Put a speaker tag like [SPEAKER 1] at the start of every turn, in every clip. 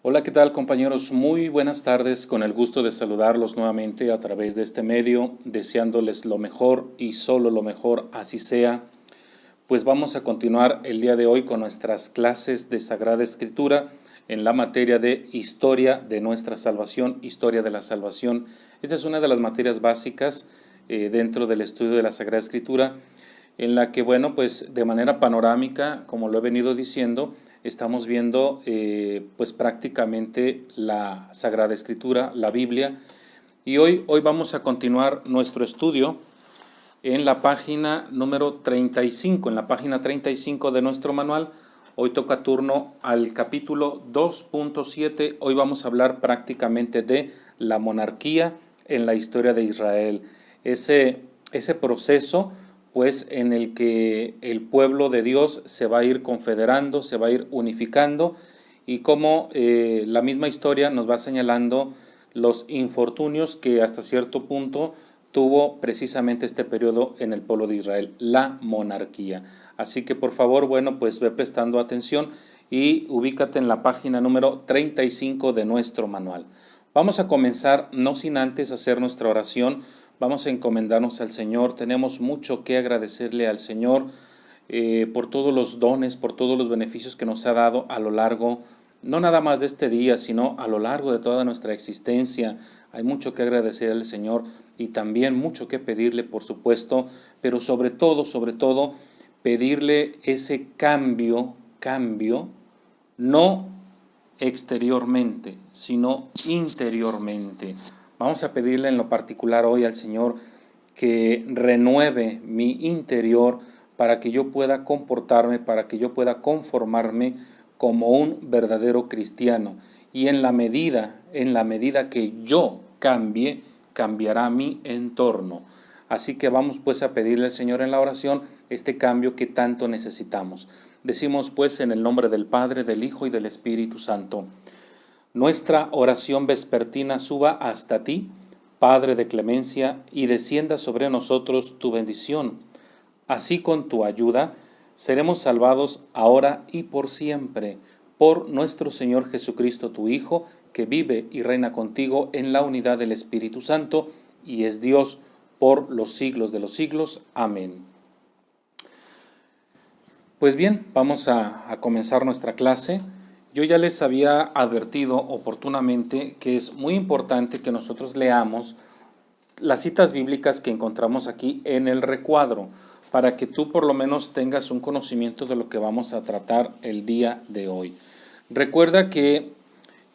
[SPEAKER 1] Hola, ¿qué tal compañeros? Muy buenas tardes, con el gusto de saludarlos nuevamente a través de este medio, deseándoles lo mejor y solo lo mejor, así sea. Pues vamos a continuar el día de hoy con nuestras clases de Sagrada Escritura en la materia de Historia de nuestra Salvación, Historia de la Salvación. Esta es una de las materias básicas dentro del estudio de la Sagrada Escritura, en la que, bueno, pues de manera panorámica, como lo he venido diciendo, estamos viendo pues prácticamente la Sagrada Escritura, la Biblia, y hoy vamos a continuar nuestro estudio en la página número 35, en la página 35 de nuestro manual. Hoy toca turno al capítulo 2.7, hoy vamos a hablar prácticamente de la monarquía en la historia de Israel, ese proceso pues en el que el pueblo de Dios se va a ir confederando, se va a ir unificando, y cómo la misma historia nos va señalando los infortunios que hasta cierto punto tuvo precisamente este periodo en el pueblo de Israel, la monarquía. Así que por favor, bueno, pues ve prestando atención y ubícate en la página número 35 de nuestro manual. Vamos a comenzar, no sin antes hacer nuestra oración. Vamos a encomendarnos al Señor. Tenemos mucho que agradecerle al Señor por todos los dones, por todos los beneficios que nos ha dado a lo largo, no nada más de este día, sino a lo largo de toda nuestra existencia. Hay mucho que agradecer al Señor y también mucho que pedirle, por supuesto, pero sobre todo, pedirle ese cambio, no exteriormente, sino interiormente. Vamos a pedirle en lo particular hoy al Señor que renueve mi interior para que yo pueda comportarme, para que yo pueda conformarme como un verdadero cristiano. Y en la medida que yo cambie, cambiará mi entorno. Así que vamos pues a pedirle al Señor en la oración este cambio que tanto necesitamos. Decimos pues en el nombre del Padre, del Hijo y del Espíritu Santo. Nuestra oración vespertina suba hasta ti, Padre de clemencia, y descienda sobre nosotros tu bendición. Así con tu ayuda seremos salvados ahora y por siempre, por nuestro Señor Jesucristo, tu Hijo, que vive y reina contigo en la unidad del Espíritu Santo, y es Dios por los siglos de los siglos. Amén. Pues bien, vamos a comenzar nuestra clase. Yo ya les había advertido oportunamente que es muy importante que nosotros leamos las citas bíblicas que encontramos aquí en el recuadro, para que tú por lo menos tengas un conocimiento de lo que vamos a tratar el día de hoy. Recuerda que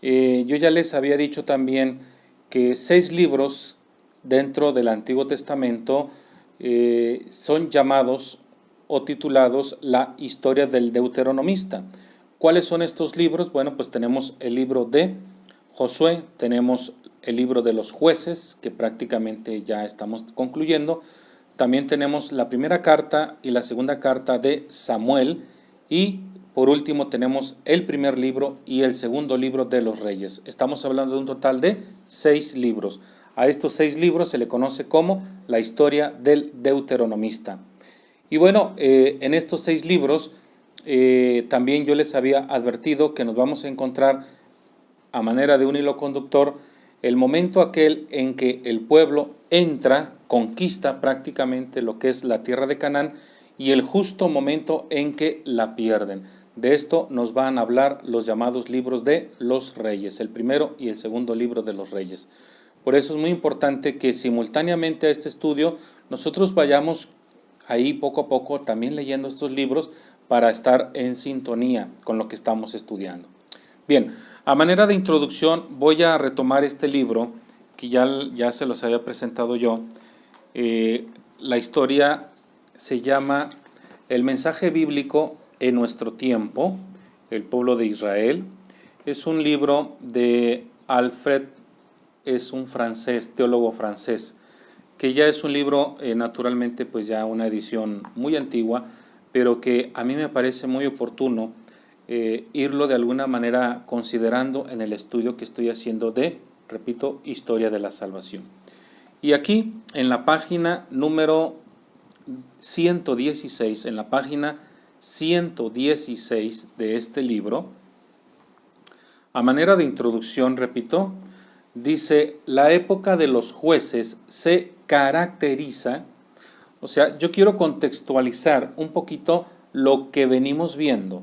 [SPEAKER 1] yo ya les había dicho también que 6 libros dentro del Antiguo Testamento son llamados o titulados la historia del deuteronomista. ¿Cuáles son estos libros? Bueno, pues tenemos el libro de Josué, tenemos el libro de los jueces, que prácticamente ya estamos concluyendo. También tenemos la primera carta y la segunda carta de Samuel, y por último tenemos el primer libro y el segundo libro de los Reyes. Estamos hablando de un total de 6 libros. A estos 6 libros se le conoce como la historia del deuteronomista. Y bueno, en estos 6 libros también yo les había advertido que nos vamos a encontrar a manera de un hilo conductor el momento aquel en que el pueblo entra, conquista prácticamente lo que es la tierra de Canaán, y el justo momento en que la pierden. De esto nos van a hablar los llamados libros de los reyes, el primero y el segundo libro de los reyes. Por eso es muy importante que simultáneamente a este estudio nosotros vayamos ahí poco a poco también leyendo estos libros para estar en sintonía con lo que estamos estudiando. Bien, a manera de introducción voy a retomar este libro que ya se los había presentado yo. La historia se llama El mensaje bíblico en nuestro tiempo, el pueblo de Israel. Es un libro de Alfred, es un francés, teólogo francés, que ya es un libro naturalmente pues ya una edición muy antigua, pero que a mí me parece muy oportuno irlo de alguna manera considerando en el estudio que estoy haciendo de, repito, Historia de la Salvación. Y aquí en la página número 116, en la página 116 de este libro, A manera de introducción, repito, dice, la época de los jueces se caracteriza, o sea, yo quiero contextualizar un poquito lo que venimos viendo.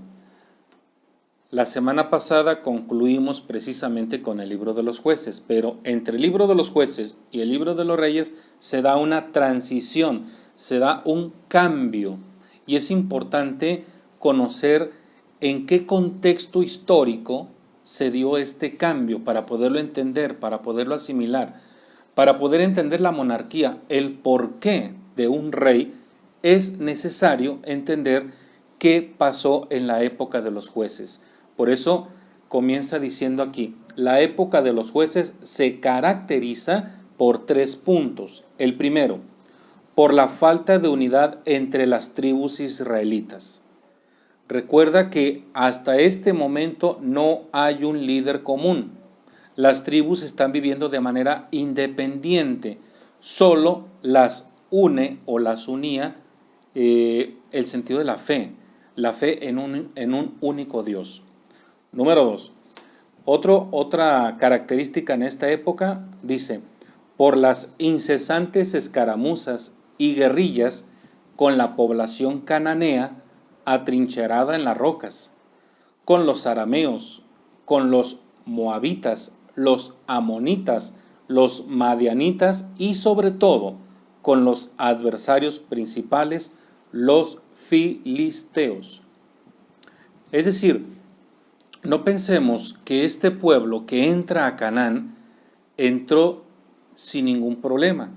[SPEAKER 1] La semana pasada concluimos precisamente con el libro de los jueces, pero entre el libro de los jueces y el libro de los reyes se da una transición, se da un cambio, y es importante conocer en qué contexto histórico se dio este cambio para poderlo entender, para poderlo asimilar, para poder entender la monarquía, el porqué de un rey. Es necesario entender qué pasó en la época de los jueces. Por eso comienza diciendo aquí, la época de los jueces se caracteriza por 3 puntos. El primero, por la falta de unidad entre las tribus israelitas. Recuerda que hasta este momento no hay un líder común. Las tribus están viviendo de manera independiente. Solo las une o las unía el sentido de la fe en un único Dios. Número 2. Otra característica en esta época dice, por las incesantes escaramuzas y guerrillas con la población cananea atrincherada en las rocas, con los arameos, con los moabitas, los amonitas, los madianitas y sobre todo con los adversarios principales, los filisteos. Es decir, no pensemos que este pueblo que entra a Canaán entró sin ningún problema.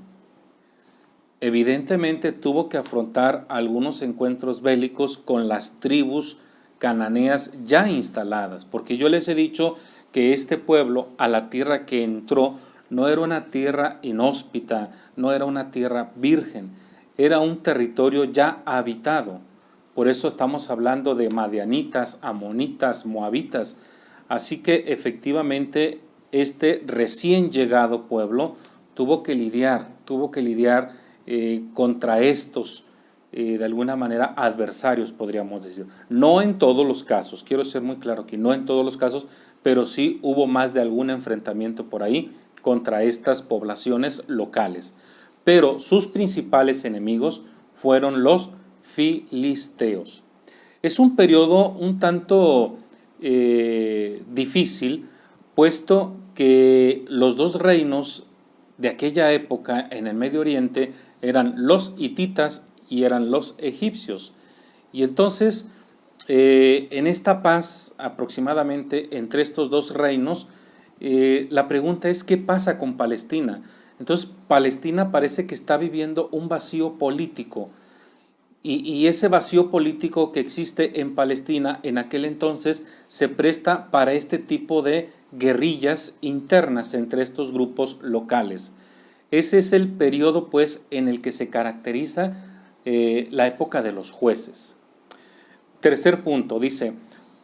[SPEAKER 1] Evidentemente tuvo que afrontar algunos encuentros bélicos con las tribus cananeas ya instaladas, porque yo les he dicho que este pueblo a la tierra que entró no era una tierra inhóspita, no era una tierra virgen, era un territorio ya habitado. Por eso estamos hablando de madianitas, amonitas, moabitas. Así que efectivamente este recién llegado pueblo tuvo que lidiar contra estos, de alguna manera, adversarios, podríamos decir. No en todos los casos, quiero ser muy claro aquí, no en todos los casos, pero sí hubo más de algún enfrentamiento por ahí contra estas poblaciones locales. Pero sus principales enemigos fueron los filisteos. Es un periodo un tanto difícil, puesto que los dos reinos de aquella época en el Medio Oriente eran los hititas y eran los egipcios. Y entonces, en esta paz aproximadamente entre estos dos reinos, la pregunta es, ¿qué pasa con Palestina? Entonces, Palestina parece que está viviendo un vacío político. Y ese vacío político que existe en Palestina en aquel entonces se presta para este tipo de guerrillas internas entre estos grupos locales. Ese es el periodo, pues, en el que se caracteriza la época de los jueces. Tercer punto, dice,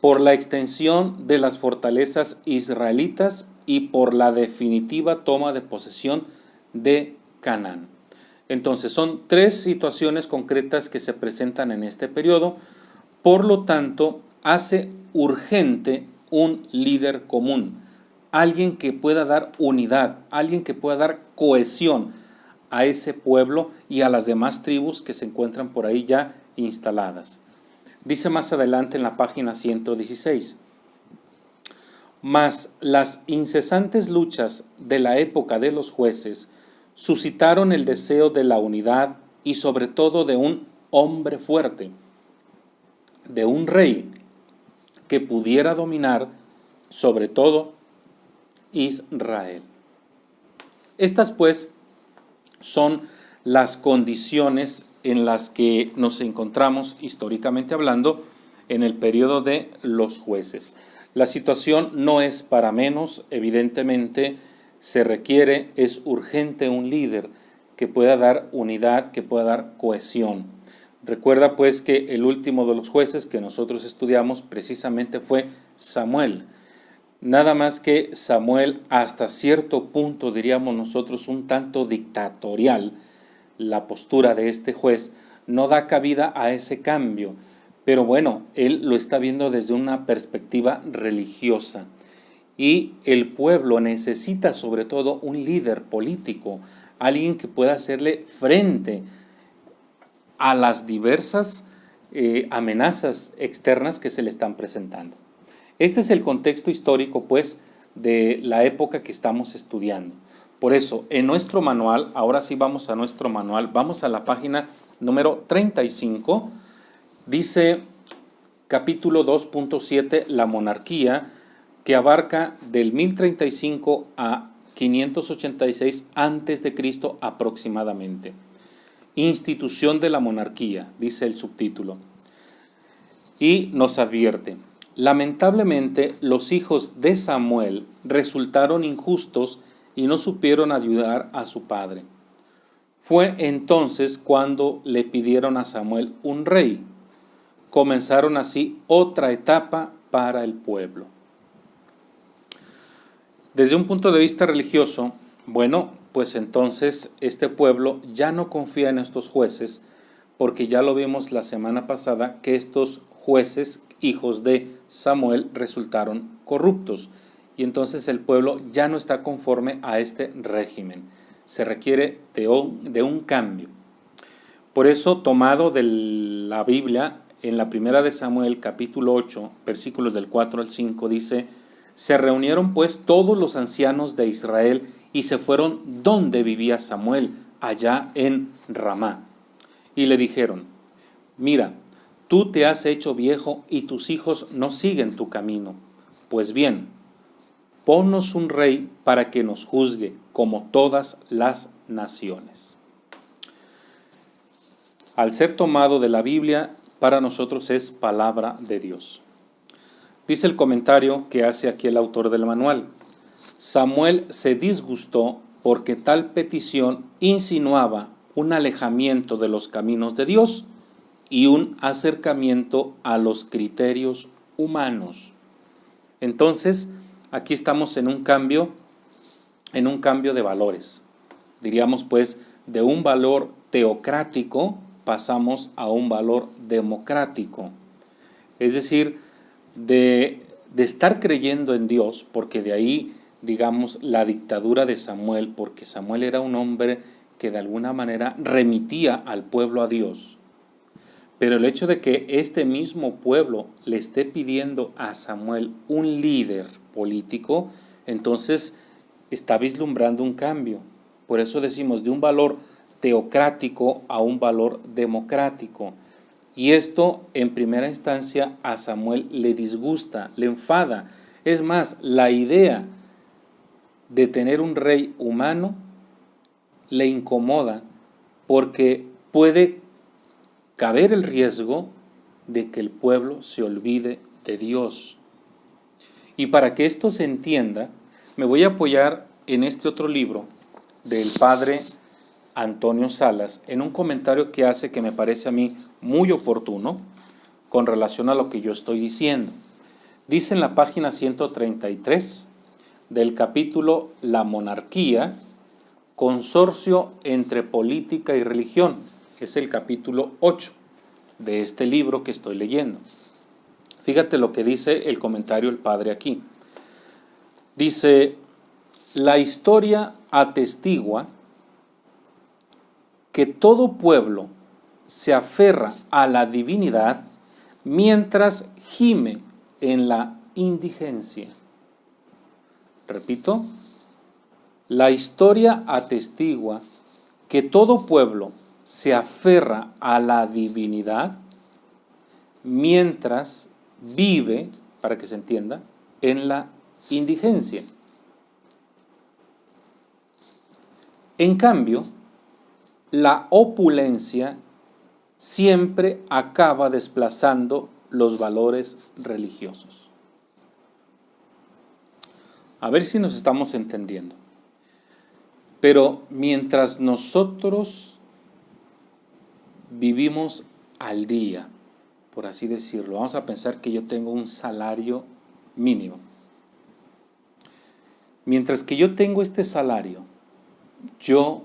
[SPEAKER 1] por la extensión de las fortalezas israelitas y por la definitiva toma de posesión de Canaán. Entonces, son 3 situaciones concretas que se presentan en este periodo. Por lo tanto, hace urgente un líder común, alguien que pueda dar unidad, alguien que pueda dar cohesión a ese pueblo y a las demás tribus que se encuentran por ahí ya instaladas. Dice más adelante en la página 116, mas las incesantes luchas de la época de los jueces suscitaron el deseo de la unidad y sobre todo de un hombre fuerte, de un rey que pudiera dominar sobre todo Israel. Estas pues son las condiciones en las que nos encontramos históricamente hablando en el periodo de los jueces. La situación no es para menos, evidentemente se requiere, es urgente un líder que pueda dar unidad, que pueda dar cohesión. Recuerda pues que el último de los jueces que nosotros estudiamos precisamente fue Samuel. Nada más que Samuel, hasta cierto punto, diríamos nosotros, un tanto dictatorial, la postura de este juez no da cabida a ese cambio, pero bueno, él lo está viendo desde una perspectiva religiosa. Y el pueblo necesita sobre todo un líder político, alguien que pueda hacerle frente a las diversas amenazas externas que se le están presentando. Este es el contexto histórico, pues, de la época que estamos estudiando. Por eso, en nuestro manual, ahora sí vamos a nuestro manual, vamos a la página número 35, dice capítulo 2.7, la monarquía, que abarca del 1035 a 586 a.C. aproximadamente. Institución de la monarquía, dice el subtítulo. Y nos advierte: lamentablemente, los hijos de Samuel resultaron injustos y no supieron ayudar a su padre. Fue entonces cuando le pidieron a Samuel un rey. Comenzaron así otra etapa para el pueblo. Desde un punto de vista religioso, bueno, pues entonces este pueblo ya no confía en estos jueces, porque ya lo vimos la semana pasada que estos jueces, hijos de Samuel, resultaron corruptos. Y entonces el pueblo ya no está conforme a este régimen. Se requiere de un cambio. Por eso, tomado de la Biblia, en la primera de Samuel, capítulo 8, versículos del 4 al 5, dice: se reunieron pues todos los ancianos de Israel y se fueron donde vivía Samuel, allá en Ramá. Y le dijeron: mira, tú te has hecho viejo y tus hijos no siguen tu camino. Pues bien, ponnos un rey para que nos juzgue, como todas las naciones. Al ser tomado de la Biblia, para nosotros es palabra de Dios. Dice el comentario que hace aquí el autor del manual: Samuel se disgustó porque tal petición insinuaba un alejamiento de los caminos de Dios y un acercamiento a los criterios humanos. Entonces, aquí estamos en un cambio de valores. Diríamos pues, de un valor teocrático pasamos a un valor democrático. Es decir, de estar creyendo en Dios, porque de ahí, digamos, la dictadura de Samuel, porque Samuel era un hombre que de alguna manera remitía al pueblo a Dios. Pero el hecho de que este mismo pueblo le esté pidiendo a Samuel un líder político, entonces está vislumbrando un cambio. Por eso decimos, de un valor teocrático a un valor democrático. Y esto, en primera instancia, a Samuel le disgusta, le enfada. Es más, la idea de tener un rey humano le incomoda, porque puede caber el riesgo de que el pueblo se olvide de Dios. Y para que esto se entienda, me voy a apoyar en este otro libro del padre Antonio Salas, en un comentario que hace, que me parece a mí muy oportuno con relación a lo que yo estoy diciendo. Dice en la página 133 del capítulo La monarquía, consorcio entre política y religión. Es el capítulo 8 de este libro que estoy leyendo. Fíjate lo que dice el comentario del padre aquí. Dice: la historia atestigua que todo pueblo se aferra a la divinidad mientras gime en la indigencia. Repito, la historia atestigua que todo pueblo se aferra a la divinidad mientras vive, para que se entienda, en la indigencia. En cambio, la opulencia siempre acaba desplazando los valores religiosos. A ver si nos estamos entendiendo. Pero mientras nosotros vivimos al día, por así decirlo, vamos a pensar que yo tengo un salario mínimo. Mientras que yo tengo este salario, yo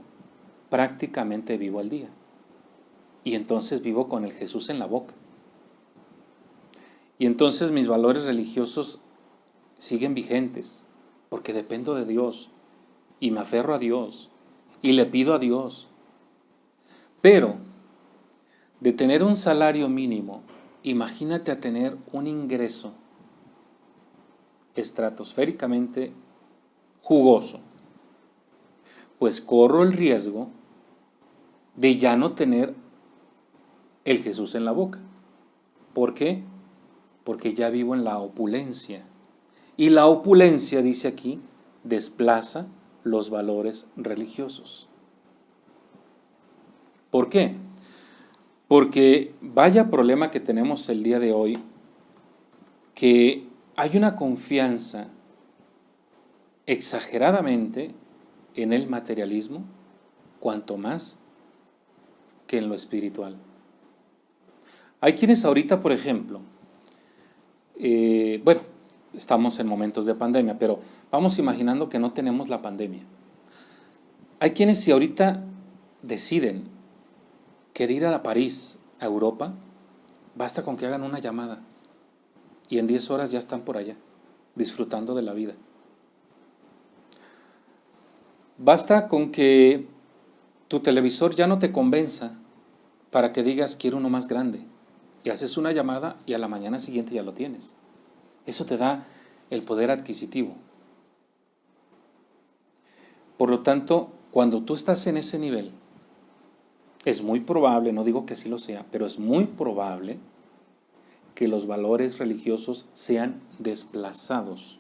[SPEAKER 1] prácticamente vivo al día. Y entonces vivo con el Jesús en la boca. Y entonces mis valores religiosos siguen vigentes, porque dependo de Dios y me aferro a Dios y le pido a Dios. Pero de tener un salario mínimo, imagínate a tener un ingreso estratosféricamente jugoso, pues corro el riesgo de ya no tener el Jesús en la boca. ¿Por qué? Porque ya vivo en la opulencia. Y la opulencia, dice aquí, desplaza los valores religiosos. ¿Por qué? Porque vaya problema que tenemos el día de hoy, que hay una confianza exageradamente en el materialismo, cuanto más que en lo espiritual. Hay quienes ahorita, por ejemplo, bueno, estamos en momentos de pandemia, pero vamos imaginando que no tenemos la pandemia. Hay quienes si ahorita deciden que de ir a París, a Europa, basta con que hagan una llamada y en 10 horas ya están por allá, disfrutando de la vida. Basta con que tu televisor ya no te convenza para que digas quiero uno más grande y haces una llamada y a la mañana siguiente ya lo tienes. Eso te da el poder adquisitivo. Por lo tanto, cuando tú estás en ese nivel, es muy probable, no digo que sí lo sea, pero es muy probable que los valores religiosos sean desplazados.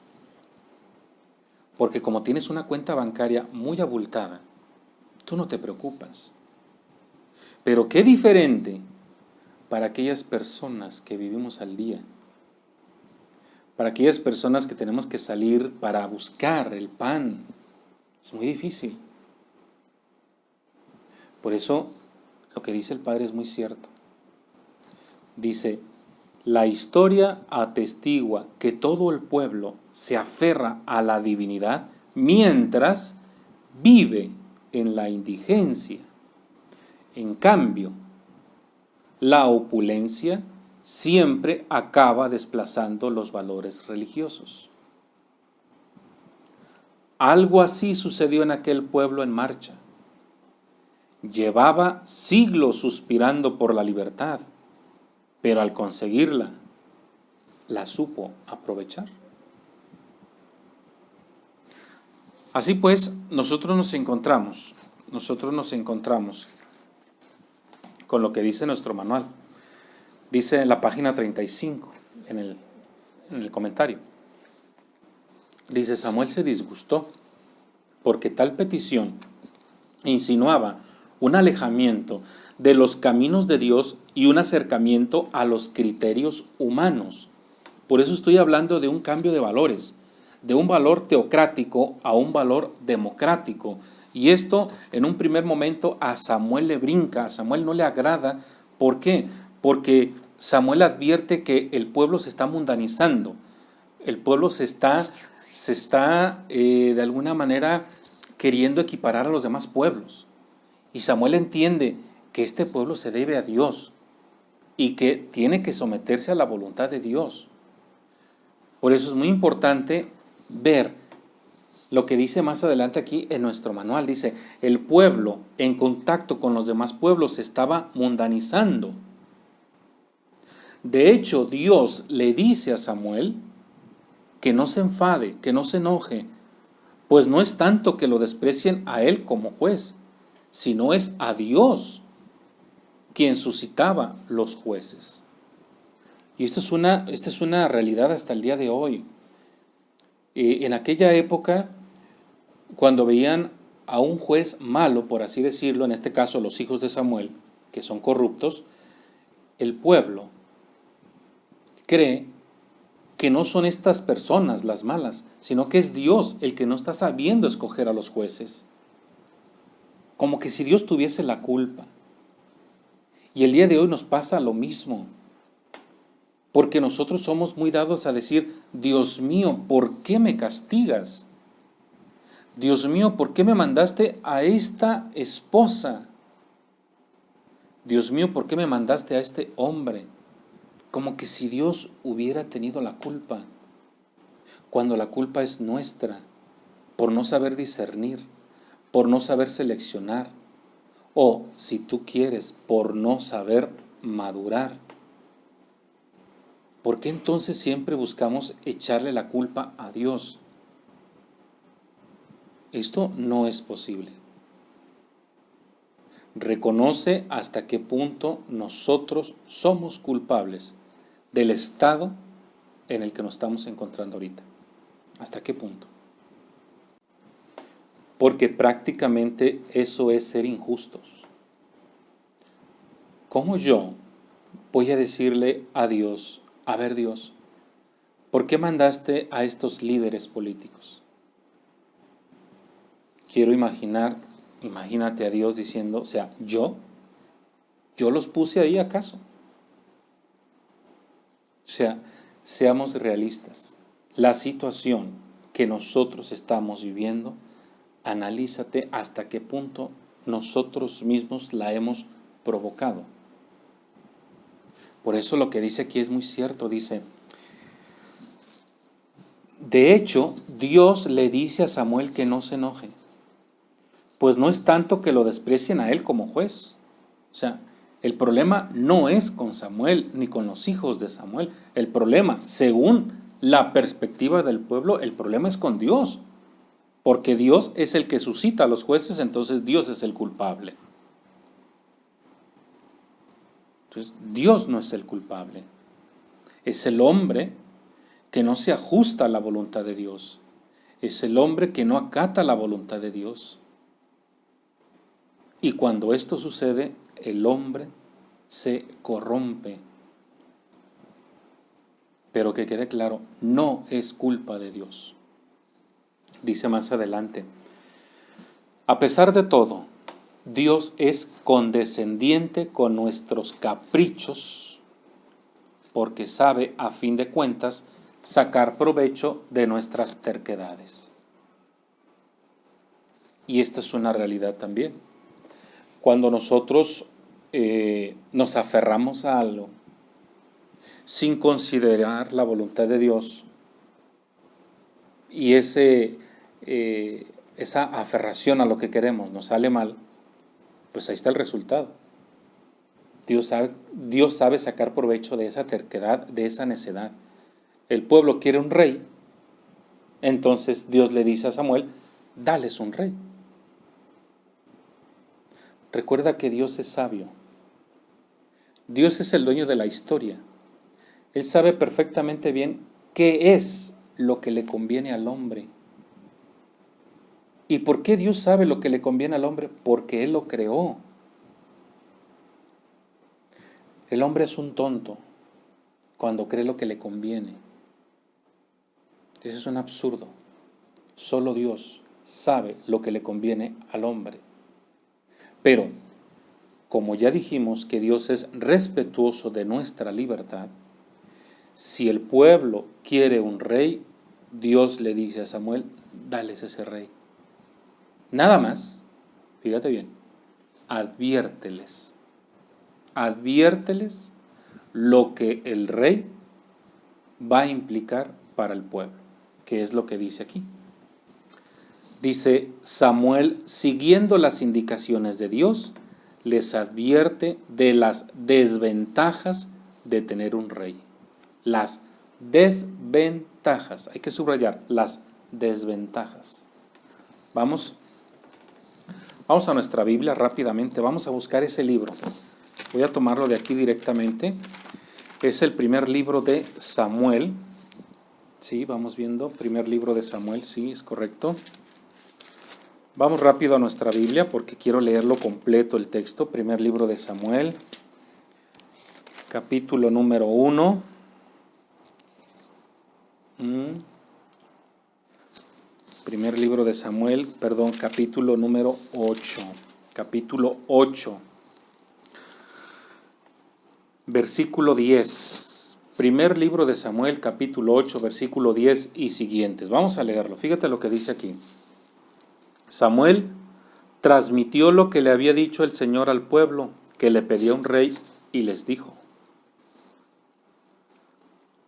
[SPEAKER 1] Porque como tienes una cuenta bancaria muy abultada, tú no te preocupas. Pero qué diferente para aquellas personas que vivimos al día, para aquellas personas que tenemos que salir para buscar el pan. Es muy difícil. Por eso lo que dice el Padre es muy cierto. Dice, la historia atestigua que todo el pueblo se aferra a la divinidad mientras vive en la indigencia. En cambio, la opulencia siempre acaba desplazando los valores religiosos. Algo así sucedió en aquel pueblo en marcha. Llevaba siglos suspirando por la libertad, pero al conseguirla, la supo aprovechar. Así pues, nosotros nos encontramos con lo que dice nuestro manual. Dice en la página 35, en el comentario. Dice, Samuel se disgustó porque tal petición insinuaba un alejamiento de los caminos de Dios y un acercamiento a los criterios humanos. Por eso estoy hablando de un cambio de valores, de un valor teocrático a un valor democrático. Y esto en un primer momento a Samuel le brinca, a Samuel no le agrada. ¿Por qué? Porque Samuel advierte que el pueblo se está mundanizando, el pueblo se está de alguna manera queriendo equiparar a los demás pueblos. Y Samuel entiende que este pueblo se debe a Dios y que tiene que someterse a la voluntad de Dios. Por eso es muy importante ver lo que dice más adelante aquí en nuestro manual. Dice, el pueblo en contacto con los demás pueblos se estaba mundanizando. De hecho, Dios le dice a Samuel que no se enfade, que no se enoje, pues no es tanto que lo desprecien a él como juez, sino es a Dios quien suscitaba los jueces. Y esta es una realidad hasta el día de hoy. En aquella época, cuando veían a un juez malo, por así decirlo, en este caso los hijos de Samuel, que son corruptos, el pueblo cree que no son estas personas las malas, sino que es Dios el que no está sabiendo escoger a los jueces. Como que si Dios tuviese la culpa. Y el día de hoy nos pasa lo mismo. Porque nosotros somos muy dados a decir, Dios mío, ¿por qué me castigas? Dios mío, ¿por qué me mandaste a esta esposa? Dios mío, ¿por qué me mandaste a este hombre? Como que si Dios hubiera tenido la culpa. cuando la culpa es nuestra, por no saber discernir, por no saber seleccionar, o, si tú quieres, por no saber madurar. ¿Por qué entonces siempre buscamos echarle la culpa a Dios? Esto no es posible. Reconoce hasta qué punto nosotros somos culpables del estado en el que nos estamos encontrando ahorita. ¿Hasta qué punto? Porque prácticamente eso es ser injustos. ¿Cómo yo voy a decirle a Dios, a ver Dios, ¿por qué mandaste a estos líderes políticos? Quiero imagínate a Dios diciendo, o sea, ¿yo los puse ahí acaso? O sea, seamos realistas. La situación que nosotros estamos viviendo, analízate hasta qué punto nosotros mismos la hemos provocado. Por eso lo que dice aquí es muy cierto, dice, de hecho, Dios le dice a Samuel que no se enoje, pues no es tanto que lo desprecien a él como juez. O sea, el problema no es con Samuel ni con los hijos de Samuel. El problema, según la perspectiva del pueblo, el problema es con Dios. Porque Dios es el que suscita a los jueces, entonces Dios es el culpable. Entonces, Dios no es el culpable. Es el hombre que no se ajusta a la voluntad de Dios. Es el hombre que no acata la voluntad de Dios. Y cuando esto sucede, el hombre se corrompe. Pero que quede claro, no es culpa de Dios. Dice más adelante, a pesar de todo, Dios es condescendiente con nuestros caprichos, porque sabe, a fin de cuentas, sacar provecho de nuestras terquedades. Y esta es una realidad también. Cuando nosotros nos aferramos a algo sin considerar la voluntad de Dios y esa aferración a lo que queremos nos sale mal, pues ahí está el resultado. Dios sabe sacar provecho de esa terquedad, de esa necedad. El pueblo quiere un rey, entonces Dios le dice a Samuel, dales un rey. Recuerda que Dios es sabio. Dios es el dueño de la historia. Él sabe perfectamente bien qué es lo que le conviene al hombre. ¿Y por qué Dios sabe lo que le conviene al hombre? Porque Él lo creó. El hombre es un tonto cuando cree lo que le conviene. Eso es un absurdo. Solo Dios sabe lo que le conviene al hombre. Pero, como ya dijimos que Dios es respetuoso de nuestra libertad, si el pueblo quiere un rey, Dios le dice a Samuel, dales ese rey. Nada más, fíjate bien, adviérteles lo que el rey va a implicar para el pueblo, que es lo que dice aquí. Dice, Samuel, siguiendo las indicaciones de Dios, les advierte de las desventajas de tener un rey. Las desventajas, hay que subrayar, las desventajas. Vamos a nuestra Biblia rápidamente, vamos a buscar ese libro. Voy a tomarlo de aquí directamente. Es el primer libro de Samuel. Sí, vamos viendo, primer libro de Samuel, sí, es correcto. Vamos rápido a nuestra Biblia porque quiero leerlo completo el texto. Primer libro de Samuel, capítulo número 1. Primer libro de Samuel, capítulo número 8. Capítulo 8. Versículo 10. Primer libro de Samuel, capítulo 8, versículo 10 y siguientes. Vamos a leerlo. Fíjate lo que dice aquí. Samuel transmitió lo que le había dicho el Señor al pueblo, que le pedía un rey, y les dijo: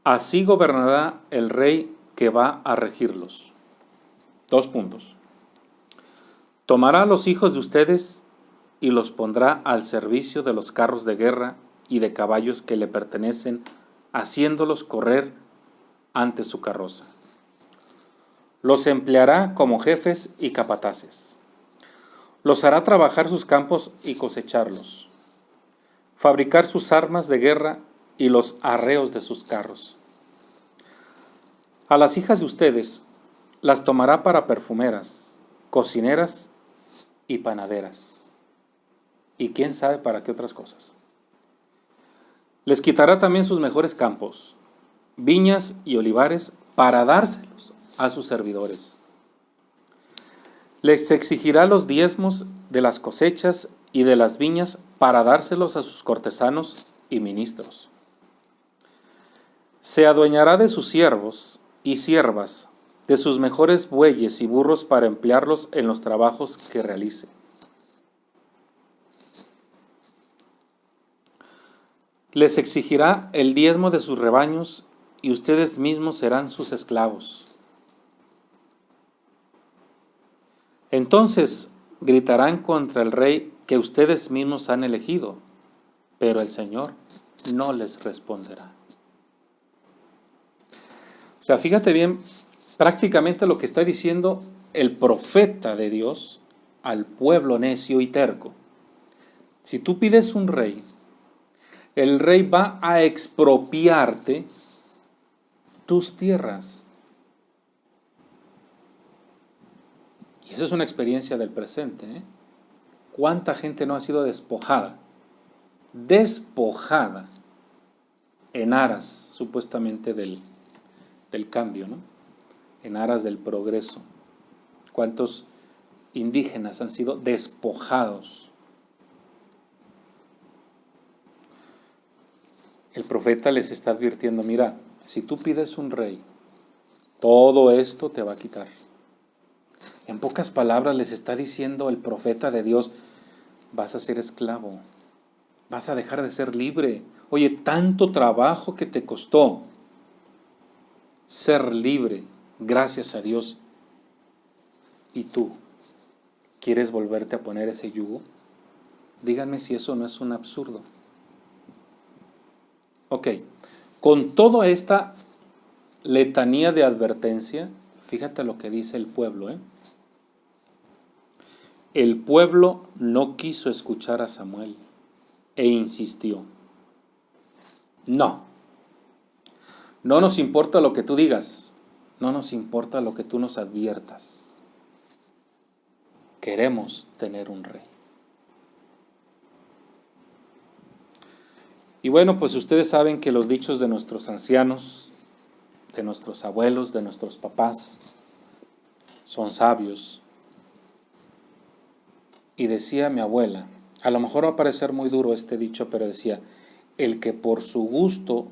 [SPEAKER 1] así gobernará el rey que va a regirlos. 2 puntos. Tomará a los hijos de ustedes y los pondrá al servicio de los carros de guerra y de caballos que le pertenecen, haciéndolos correr ante su carroza. Los empleará como jefes y capataces. Los hará trabajar sus campos y cosecharlos, fabricar sus armas de guerra y los arreos de sus carros. A las hijas de ustedes las tomará para perfumeras, cocineras y panaderas, y quién sabe para qué otras cosas. Les quitará también sus mejores campos, viñas y olivares, para dárselos a sus servidores. Les exigirá los diezmos de las cosechas y de las viñas para dárselos a sus cortesanos y ministros. Se adueñará de sus siervos y siervas, de sus mejores bueyes y burros para emplearlos en los trabajos que realice. Les exigirá el diezmo de sus rebaños y ustedes mismos serán sus esclavos. Entonces gritarán contra el rey que ustedes mismos han elegido, pero el Señor no les responderá. O sea, fíjate bien, prácticamente lo que está diciendo el profeta de Dios al pueblo necio y terco. Si tú pides un rey, el rey va a expropiarte tus tierras. Y esa es una experiencia del presente, ¿eh? ¿Cuánta gente no ha sido despojada? Despojada en aras, supuestamente, del cambio, ¿no? En aras del progreso. ¿Cuántos indígenas han sido despojados? El profeta les está advirtiendo, mira, si tú pides un rey, todo esto te va a quitar. En pocas palabras les está diciendo el profeta de Dios, vas a ser esclavo, vas a dejar de ser libre. Oye, tanto trabajo que te costó ser libre, gracias a Dios. ¿Y tú quieres volverte a poner ese yugo? Díganme si eso no es un absurdo. Ok, con toda esta letanía de advertencia, fíjate lo que dice el pueblo, ¿eh? El pueblo no quiso escuchar a Samuel e insistió. No nos importa lo que tú digas, no nos importa lo que tú nos adviertas. Queremos tener un rey. Y bueno, pues ustedes saben que los dichos de nuestros ancianos, de nuestros abuelos, de nuestros papás, son sabios. Y decía mi abuela, a lo mejor va a parecer muy duro este dicho, pero decía, el que por su gusto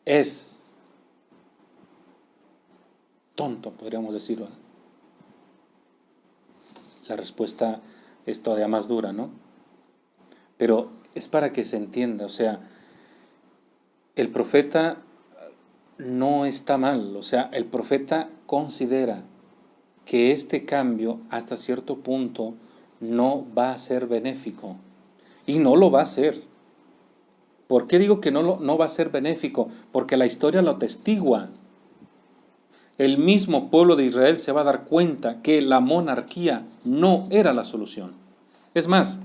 [SPEAKER 1] es tonto, podríamos decirlo. La respuesta es todavía más dura, ¿no? Pero es para que se entienda, o sea, el profeta no está mal, o sea, el profeta considera que este cambio hasta cierto punto no va a ser benéfico y no lo va a ser. ¿Por qué digo que no va a ser benéfico? Porque la historia lo atestigua. El mismo pueblo de Israel se va a dar cuenta que la monarquía no era la solución. Es más,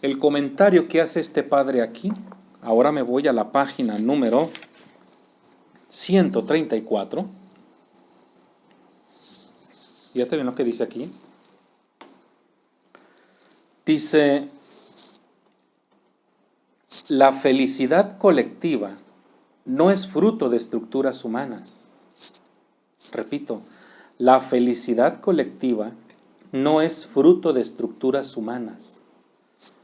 [SPEAKER 1] el comentario que hace este padre aquí, ahora me voy a la página número 134. Fíjate bien lo que dice aquí. Dice, la felicidad colectiva no es fruto de estructuras humanas. Repito, la felicidad colectiva no es fruto de estructuras humanas.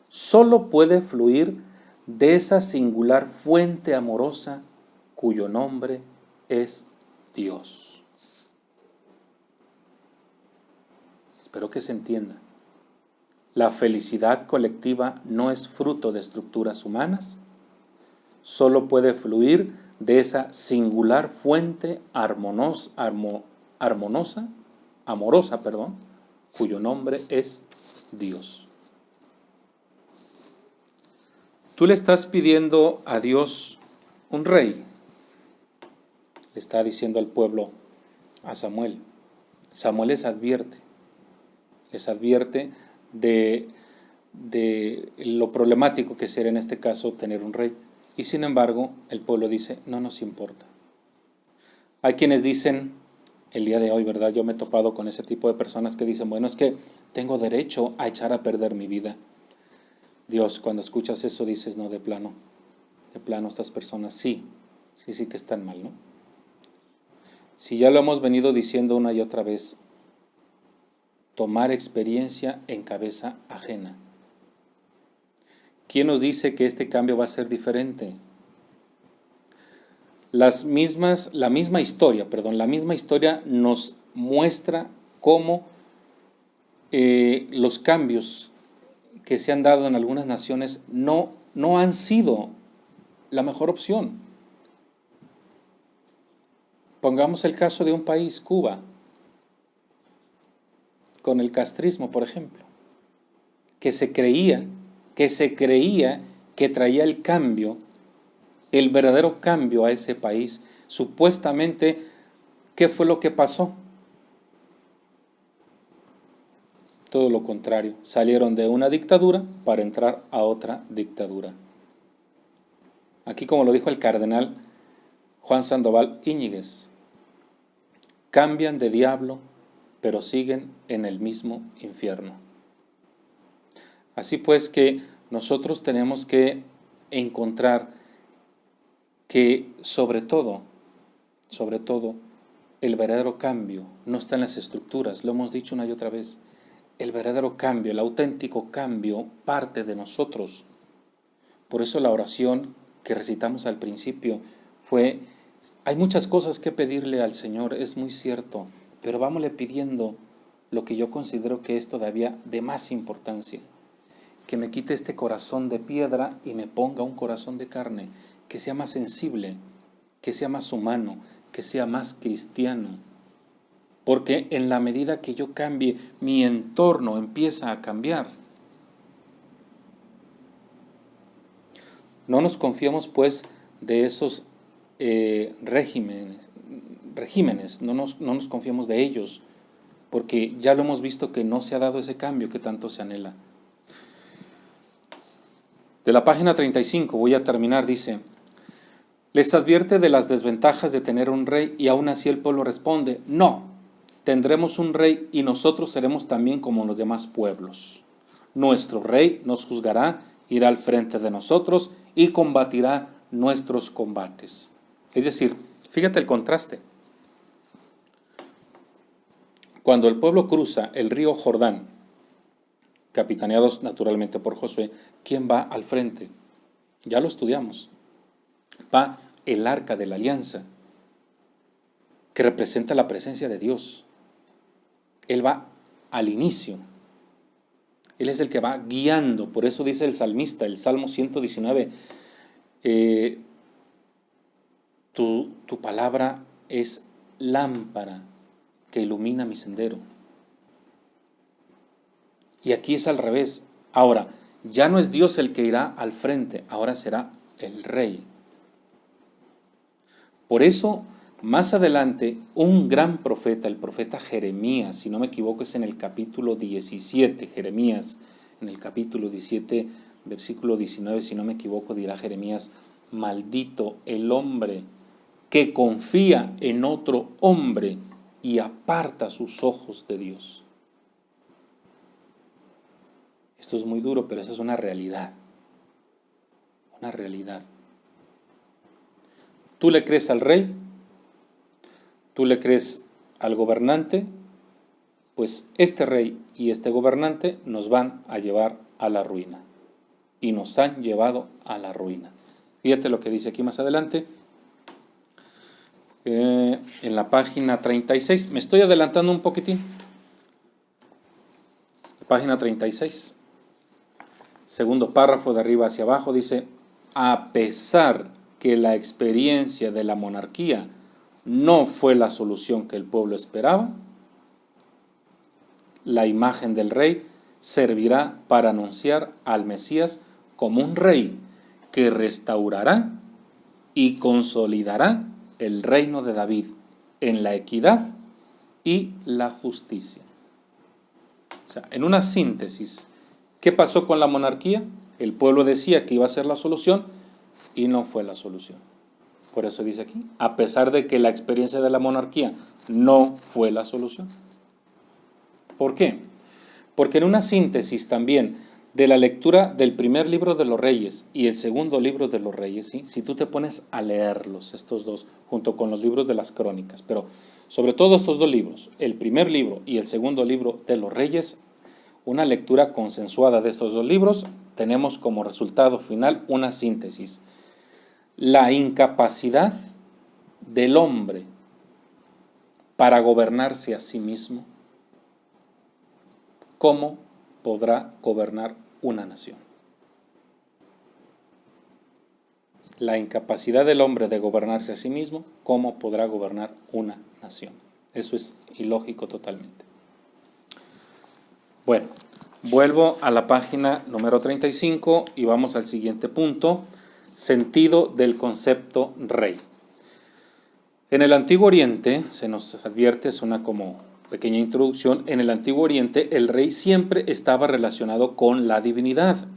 [SPEAKER 1] Solo puede fluir de esa singular fuente amorosa cuyo nombre es Dios. Espero que se entienda. La felicidad colectiva no es fruto de estructuras humanas, solo puede fluir de esa singular fuente amorosa, cuyo nombre es Dios. Tú le estás pidiendo a Dios un rey. Le está diciendo al pueblo, a Samuel. Samuel les advierte de lo problemático que será en este caso tener un rey. Y sin embargo, el pueblo dice, no nos importa. Hay quienes dicen, el día de hoy, ¿verdad? Yo me he topado con ese tipo de personas que dicen, bueno, es que tengo derecho a echar a perder mi vida. Dios, cuando escuchas eso dices, no, de plano, estas personas sí que están mal, ¿no? Si ya lo hemos venido diciendo una y otra vez, tomar experiencia en cabeza ajena. ¿Quién nos dice que este cambio va a ser diferente? La misma historia nos muestra cómo los cambios que se han dado en algunas naciones no han sido la mejor opción. Pongamos el caso de un país, Cuba, con el castrismo, por ejemplo, que se creía que traía el cambio, el verdadero cambio a ese país. Supuestamente, ¿qué fue lo que pasó? Todo lo contrario, salieron de una dictadura para entrar a otra dictadura. Aquí, como lo dijo el cardenal Juan Sandoval Íñiguez, cambian de diablo, pero siguen en el mismo infierno. Así pues que nosotros tenemos que encontrar que sobre todo, el verdadero cambio no está en las estructuras, lo hemos dicho una y otra vez. El verdadero cambio, el auténtico cambio parte de nosotros. Por eso la oración que recitamos al principio fue, hay muchas cosas que pedirle al Señor, es muy cierto, pero vámosle pidiendo lo que yo considero que es todavía de más importancia. Que me quite este corazón de piedra y me ponga un corazón de carne, que sea más sensible, que sea más humano, que sea más cristiano. Porque en la medida que yo cambie, mi entorno empieza a cambiar. No nos confiemos pues de esos regímenes, no nos confiemos de ellos, porque ya lo hemos visto que no se ha dado ese cambio que tanto se anhela. De la página 35, voy a terminar, dice, les advierte de las desventajas de tener un rey y aún así el pueblo responde, no, tendremos un rey y nosotros seremos también como los demás pueblos. Nuestro rey nos juzgará, irá al frente de nosotros y combatirá nuestros combates. Es decir, fíjate el contraste. Cuando el pueblo cruza el río Jordán, capitaneados naturalmente por Josué, ¿quién va al frente? Ya lo estudiamos. Va el arca de la alianza, que representa la presencia de Dios. Él va al inicio. Él es el que va guiando. Por eso dice el salmista, el Salmo 119, tu palabra es lámpara que ilumina mi sendero. Y aquí es al revés. Ahora, ya no es Dios el que irá al frente, ahora será el rey. Por eso, más adelante, un gran profeta, el profeta Jeremías, si no me equivoco es en el capítulo 17, Jeremías, en el capítulo 17, versículo 19, si no me equivoco, dirá Jeremías, maldito el hombre que confía en otro hombre y aparta sus ojos de Dios. Esto es muy duro, pero esa es una realidad. Una realidad. ¿Tú le crees al rey? ¿Tú le crees al gobernante? Pues este rey y este gobernante nos van a llevar a la ruina. Y nos han llevado a la ruina. Fíjate lo que dice aquí más adelante. En la página 36. Me estoy adelantando un poquitín. Página 36. Segundo párrafo de arriba hacia abajo dice, a pesar que la experiencia de la monarquía no fue la solución que el pueblo esperaba, la imagen del rey servirá para anunciar al Mesías como un rey que restaurará y consolidará el reino de David en la equidad y la justicia. O sea, en una síntesis, ¿qué pasó con la monarquía? El pueblo decía que iba a ser la solución y no fue la solución. Por eso dice aquí, a pesar de que la experiencia de la monarquía no fue la solución. ¿Por qué? Porque en una síntesis también de la lectura del primer libro de los Reyes y el segundo libro de los Reyes, ¿sí? Si tú te pones a leerlos, estos dos, junto con los libros de las crónicas, pero sobre todo estos dos libros, el primer libro y el segundo libro de los Reyes, una lectura consensuada de estos dos libros, tenemos como resultado final una síntesis. La incapacidad del hombre para gobernarse a sí mismo. ¿Cómo podrá gobernar una nación? La incapacidad del hombre de gobernarse a sí mismo, ¿cómo podrá gobernar una nación? Eso es ilógico totalmente. Bueno, vuelvo a la página número 35 y vamos al siguiente punto, sentido del concepto rey. En el Antiguo Oriente, se nos advierte, es una como pequeña introducción, en el Antiguo Oriente el rey siempre estaba relacionado con la divinidad.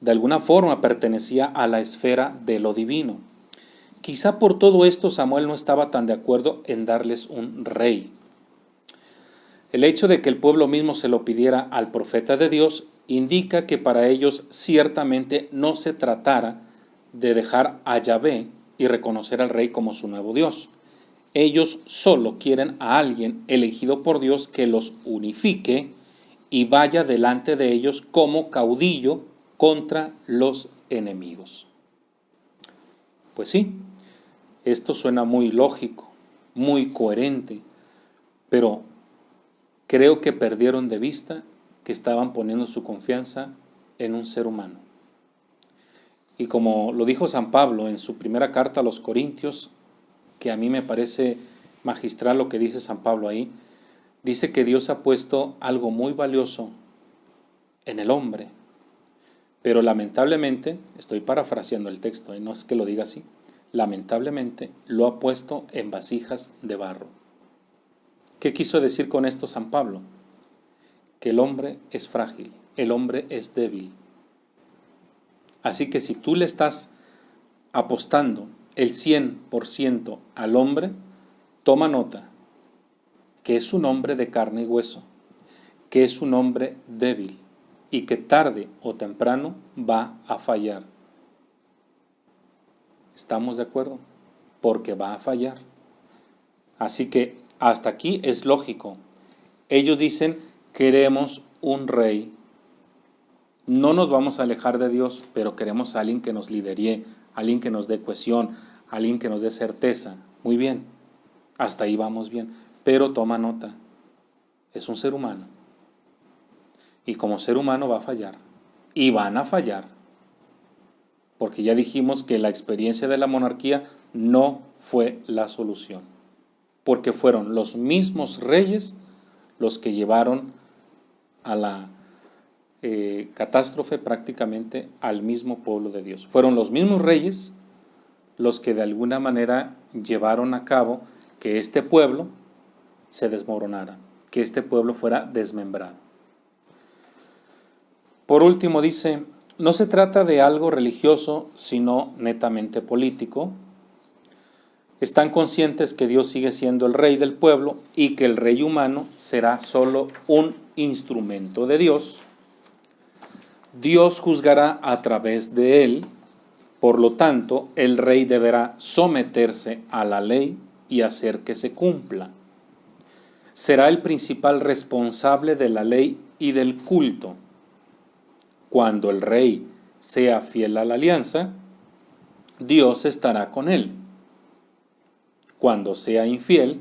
[SPEAKER 1] De alguna forma pertenecía a la esfera de lo divino. Quizá por todo esto Samuel no estaba tan de acuerdo en darles un rey. El hecho de que el pueblo mismo se lo pidiera al profeta de Dios indica que para ellos ciertamente no se tratara de dejar a Yahvé y reconocer al rey como su nuevo Dios. Ellos solo quieren a alguien elegido por Dios que los unifique y vaya delante de ellos como caudillo contra los enemigos. Pues sí, esto suena muy lógico, muy coherente, pero creo que perdieron de vista que estaban poniendo su confianza en un ser humano. Y como lo dijo San Pablo en su primera carta a los Corintios, que a mí me parece magistral lo que dice San Pablo ahí, dice que Dios ha puesto algo muy valioso en el hombre, pero lamentablemente, estoy parafraseando el texto, no es que lo diga así, lamentablemente lo ha puesto en vasijas de barro. ¿Qué quiso decir con esto San Pablo? Que el hombre es frágil, el hombre es débil. Así que si tú le estás apostando el 100% al hombre, toma nota que es un hombre de carne y hueso, que es un hombre débil y que tarde o temprano va a fallar. ¿Estamos de acuerdo? Porque va a fallar. Así que hasta aquí es lógico. Ellos dicen, queremos un rey. No nos vamos a alejar de Dios, pero queremos a alguien que nos liderie, alguien que nos dé cohesión, alguien que nos dé certeza. Muy bien, hasta ahí vamos bien. Pero toma nota, es un ser humano. Y como ser humano va a fallar. Y van a fallar. Porque ya dijimos que la experiencia de la monarquía no fue la solución. Porque fueron los mismos reyes los que llevaron a la catástrofe prácticamente al mismo pueblo de Dios. Fueron los mismos reyes los que de alguna manera llevaron a cabo que este pueblo se desmoronara, que este pueblo fuera desmembrado. Por último dice, no se trata de algo religioso, sino netamente político. Están conscientes que Dios sigue siendo el rey del pueblo y que el rey humano será solo un instrumento de Dios. Dios juzgará a través de él, por lo tanto, el rey deberá someterse a la ley y hacer que se cumpla. Será el principal responsable de la ley y del culto. Cuando el rey sea fiel a la alianza, Dios estará con él. Cuando sea infiel,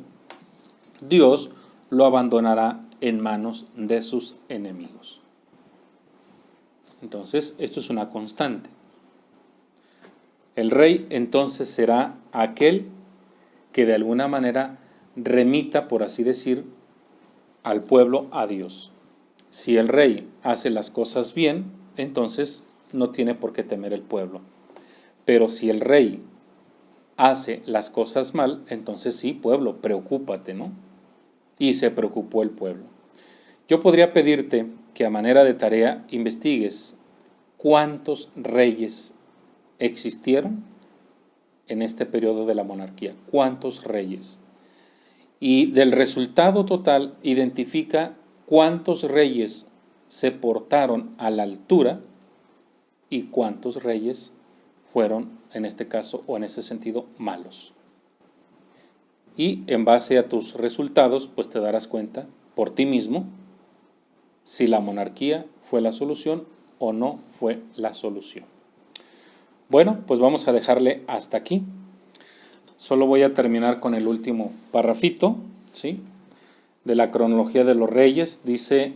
[SPEAKER 1] Dios lo abandonará en manos de sus enemigos. Entonces, esto es una constante. El rey entonces será aquel que de alguna manera remita, por así decir, al pueblo a Dios. Si el rey hace las cosas bien, entonces no tiene por qué temer el pueblo. Pero si el rey hace las cosas mal, entonces sí, pueblo, preocúpate, ¿no? Y se preocupó el pueblo. Yo podría pedirte que a manera de tarea investigues cuántos reyes existieron en este periodo de la monarquía, cuántos reyes. Y del resultado total identifica cuántos reyes se portaron a la altura y cuántos reyes fueron, en este caso o en ese sentido, malos. Y en base a tus resultados, pues te darás cuenta por ti mismo si la monarquía fue la solución o no fue la solución. Bueno, pues vamos a dejarle hasta aquí. Solo voy a terminar con el último parrafito, ¿sí?, de la cronología de los reyes. Dice: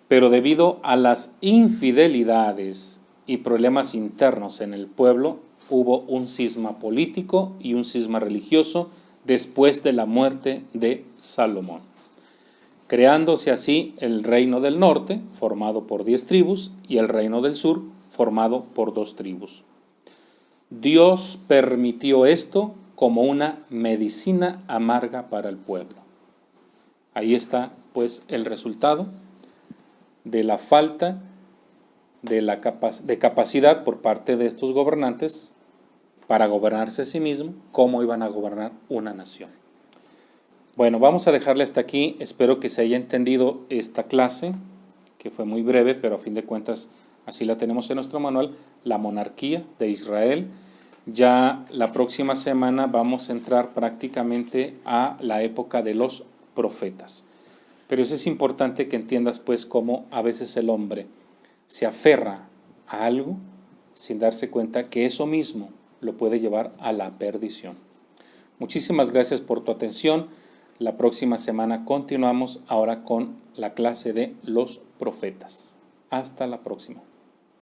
[SPEAKER 1] pero debido a las infidelidades y problemas internos en el pueblo, hubo un cisma político y un cisma religioso después de la muerte de Salomón, creándose así el reino del norte, formado por 10 tribus, y el reino del sur, formado por 2 tribus. Dios permitió esto como una medicina amarga para el pueblo. Ahí está, pues, el resultado de la falta de capacidad por parte de estos gobernantes para gobernarse a sí mismos, cómo iban a gobernar una nación. Bueno, vamos a dejarle hasta aquí. Espero que se haya entendido esta clase, que fue muy breve, pero a fin de cuentas así la tenemos en nuestro manual, la monarquía de Israel. Ya la próxima semana vamos a entrar prácticamente a la época de los profetas. Pero eso es importante que entiendas, pues, cómo a veces el hombre se aferra a algo sin darse cuenta que eso mismo lo puede llevar a la perdición. Muchísimas gracias por tu atención. La próxima semana continuamos ahora con la clase de los profetas. Hasta la próxima.